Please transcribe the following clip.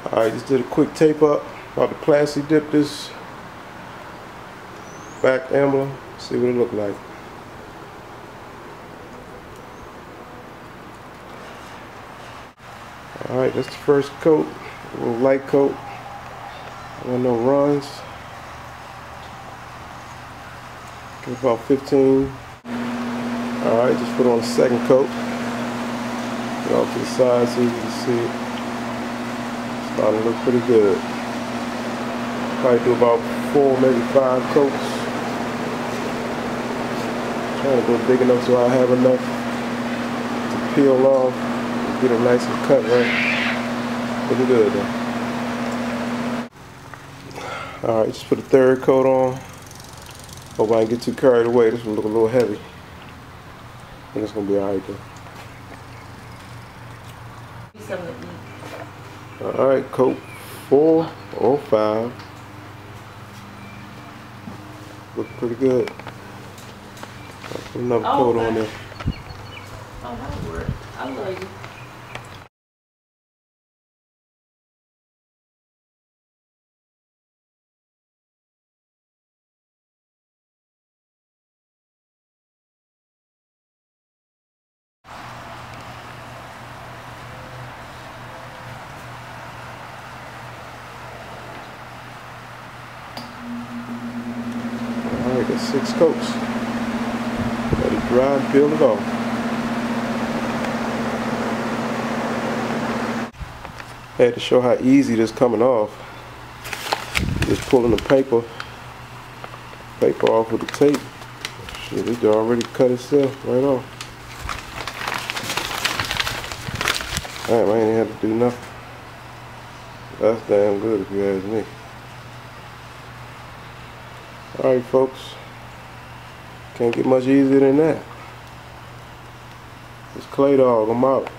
Alright, just did a quick tape up. About to plastic dip this back emblem. See what it look like. Alright, that's the first coat. A little light coat. I want no runs. Give about 15. Alright, just put on the second coat. Get off to the side so you can see it. Starting to look pretty good. Probably do about 4, maybe 5 coats. Trying to go big enough so I have enough to peel off and get it nice and cut right. Looking good though. Alright, just put a third coat on. Hope I didn't get too carried away. This one look a little heavy. I think it's gonna be alright though. Alright, coat 4 or 5. Look pretty good. I'll put another coat on there. Oh, that'll work. I love you. Alright, that's 6 coats. Let it dry and peel it off. Had to show how easy this coming off. Just pulling the paper off with the tape. Shit, it already cut itself right off. Damn, I ain't had to do nothing. That's damn good if you ask me. Alright folks, can't get much easier than that. It's Clay Dog, I'm out.